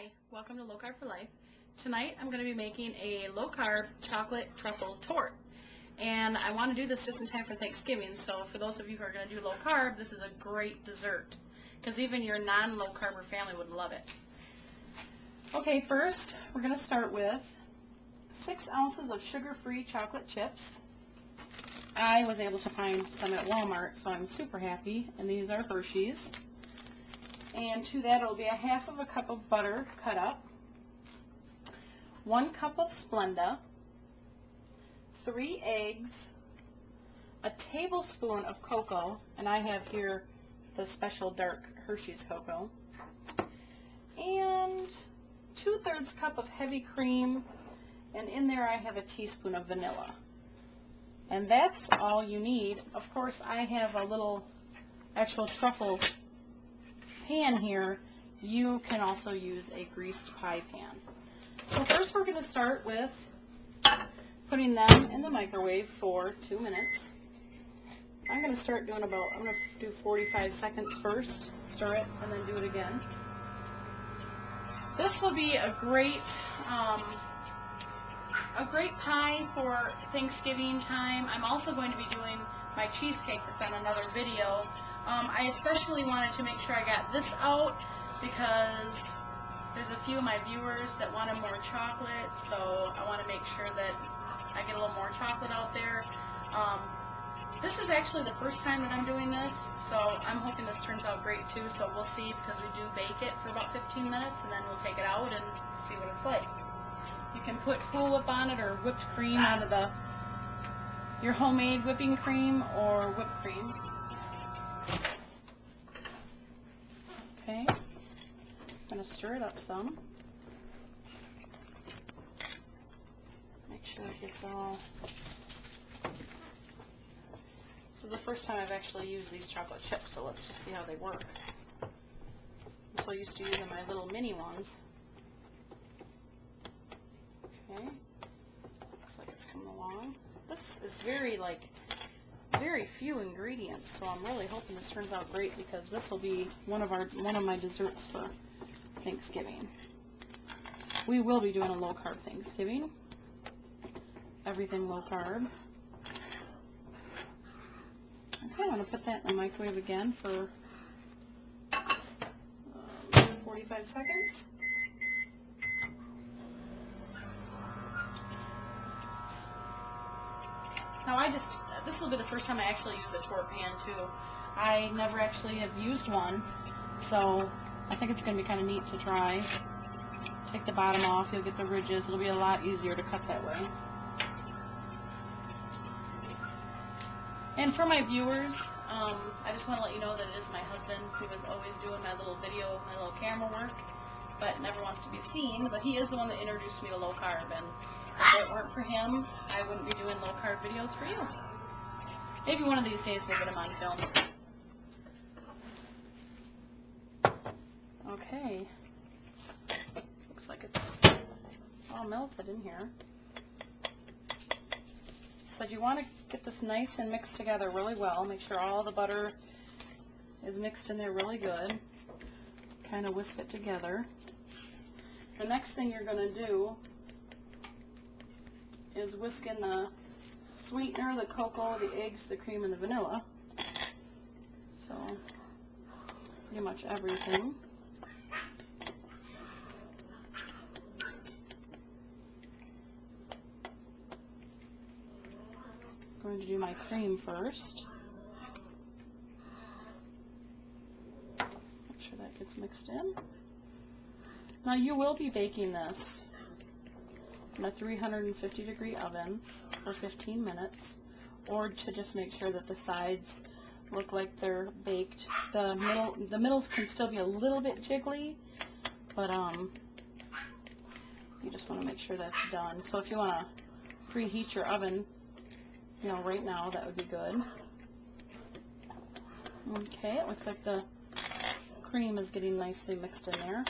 Hi, welcome to Low Carb for Life. Tonight I'm going to be making a low carb chocolate truffle torte. And I want to do this just in time for Thanksgiving, so for those of you who are going to do low carb, this is a great dessert. Because even your non-low carber family would love it. Okay, first we're going to start with 6 ounces of sugar-free chocolate chips. I was able to find some at Walmart, so I'm super happy, and these are Hershey's. And to that it'll be a half of a cup of butter cut up, 1 cup of Splenda, 3 eggs, a tablespoon of cocoa, and I have here the special dark Hershey's cocoa, and 2/3 cup of heavy cream, and in there I have a teaspoon of vanilla. And that's all you need. Of course, I have a little actual truffle pan here. You can also use a greased pie pan. So first we're going to start with putting them in the microwave for 2 minutes. I'm going to start doing I'm going to do 45 seconds first, stir it, and then do it again. This will be a great pie for Thanksgiving time. I'm also going to be doing my cheesecake that's on another video. I especially wanted to make sure I got this out because there's a few of my viewers that wanted more chocolate, so I want to make sure that I get a little more chocolate out there. This is actually the first time that I'm doing this, so I'm hoping this turns out great too, so we'll see, because we do bake it for about 15 minutes and then we'll take it out and see what it's like. You can put Cool Whip on it or whipped cream out of your homemade whipping cream or whipped cream. Okay, I'm going to stir it up some. Make sure it gets all... This is the first time I've actually used these chocolate chips, so let's just see how they work. I'm so used to using my little mini ones. Okay, looks like it's coming along. This is very few ingredients, so I'm really hoping this turns out great because this will be one of my desserts for Thanksgiving. We will be doing a low carb Thanksgiving. Everything low carb. Okay, I'm going to put that in the microwave again for 45 seconds. Now this will be the first time I actually use a torte pan too. I never actually have used one, so I think it's going to be kind of neat to try. Take the bottom off, you'll get the ridges. It'll be a lot easier to cut that way. And for my viewers, I just want to let you know that it is my husband who is always doing my little video, my little camera work, but never wants to be seen. But he is the one that introduced me to low carb, and if it weren't for him, I wouldn't be doing low carb videos for you. Maybe one of these days we'll get them on film. Okay. Looks like it's all melted in here. So you want to get this nice and mixed together really well. Make sure all the butter is mixed in there really good. Kind of whisk it together. The next thing you're going to do is whisk in the sweetener, the cocoa, the eggs, the cream, and the vanilla. So pretty much everything. I'm going to do my cream first. Make sure that gets mixed in. Now you will be baking this in a 350-degree oven for 15 minutes, or to just make sure that the sides look like they're baked. The middles can still be a little bit jiggly, but you just want to make sure that's done. So if you want to preheat your oven, right now, that would be good. Okay, it looks like the cream is getting nicely mixed in there.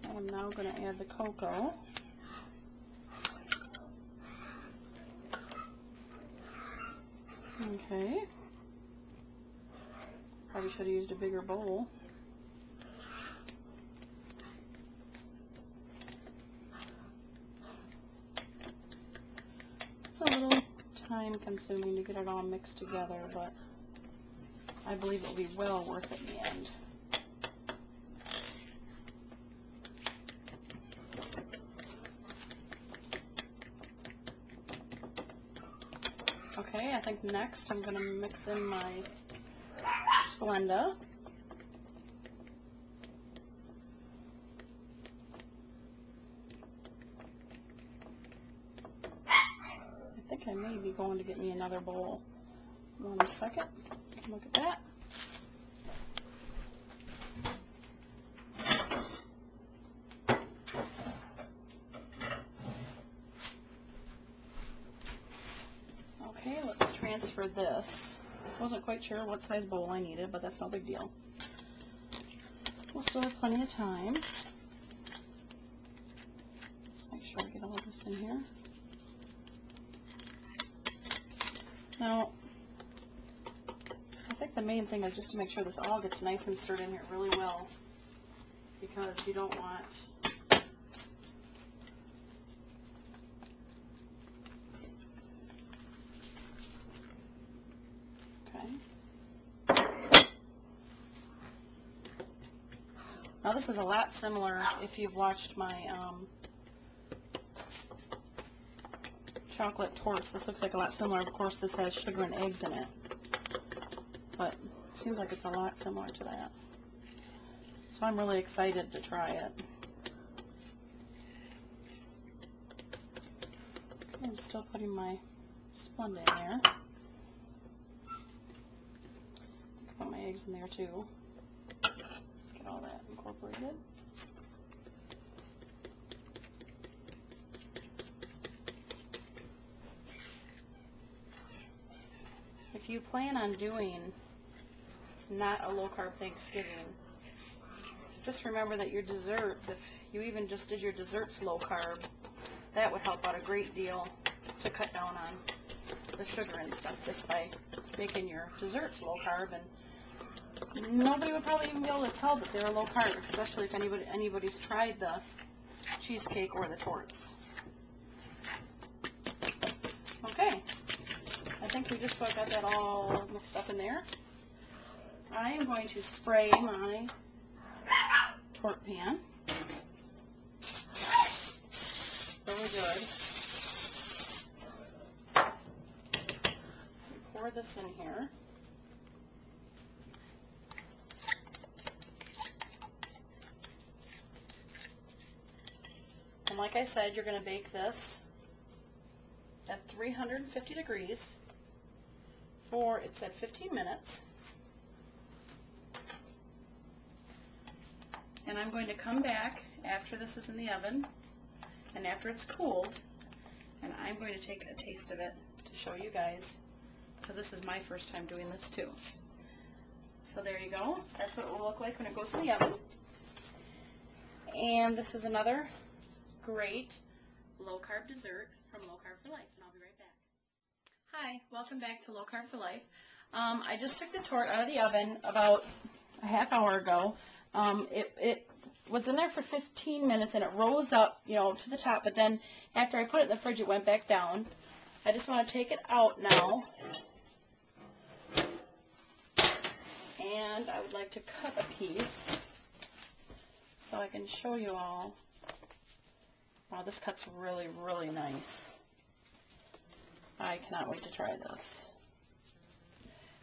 I am now going to add the cocoa. Okay. Probably should have used a bigger bowl. time consuming to get it all mixed together, but I believe it'll be well worth it in the end. Okay, I think next I'm going to mix in my Splenda. I think I may be going to get me another bowl. 1 second. Look at that. Okay, let's transfer this. Wasn't quite sure what size bowl I needed, but that's no big deal. We'll still have plenty of time. Let's make sure I get all this in here. Now, I think the main thing is just to make sure this all gets nice and stirred in here really well, because you don't want Now this is a lot similar, if you've watched my chocolate torte, this looks like a lot similar. Of course this has sugar and eggs in it, but it seems like it's a lot similar to that. So I'm really excited to try it. Okay, I'm still putting my Splenda in there. Put my eggs in there too. Get all that incorporated. If you plan on doing not a low-carb Thanksgiving, just remember that your desserts, if you even just did your desserts low-carb, that would help out a great deal to cut down on the sugar and stuff just by making your desserts low-carb. And nobody would probably even be able to tell that they were low-carb, especially if anybody's tried the cheesecake or the torts. Okay. I think we just about got that all mixed up in there. I am going to spray my torte pan. Really good. Pour this in here. And like I said, you're going to bake this at 350 degrees for, it said 15 minutes. And I'm going to come back after this is in the oven and after it's cooled, and I'm going to take a taste of it to show you guys, because this is my first time doing this too. So there you go. That's what it will look like when it goes in the oven. And this is another great low-carb dessert from Low Carb for Life, and I'll be right back. Hi, welcome back to Low Carb for Life. I just took the torte out of the oven about a half hour ago. It was in there for 15 minutes and it rose up, to the top, but then after I put it in the fridge, it went back down. I just want to take it out now, and I would like to cut a piece so I can show you all. Wow, this cut's really, really nice. I cannot wait to try this.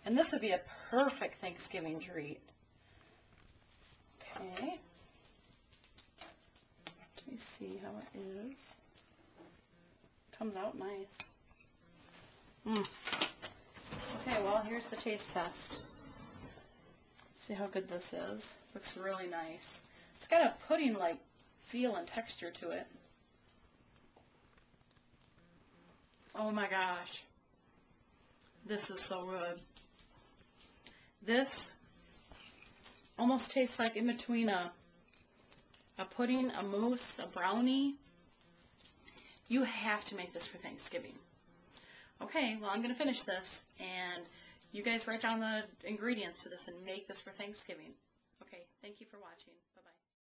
And this would be a perfect Thanksgiving treat. Okay. Let me see how it is. Comes out nice. Okay, well, here's the taste test. See how good this is. Looks really nice. It's got a pudding-like feel and texture to it. Oh my gosh. This is so good. This almost tastes like in between a pudding, a mousse, a brownie. You have to make this for Thanksgiving. Okay, well, I'm going to finish this, and you guys write down the ingredients to this and make this for Thanksgiving. Okay, thank you for watching. Bye-bye.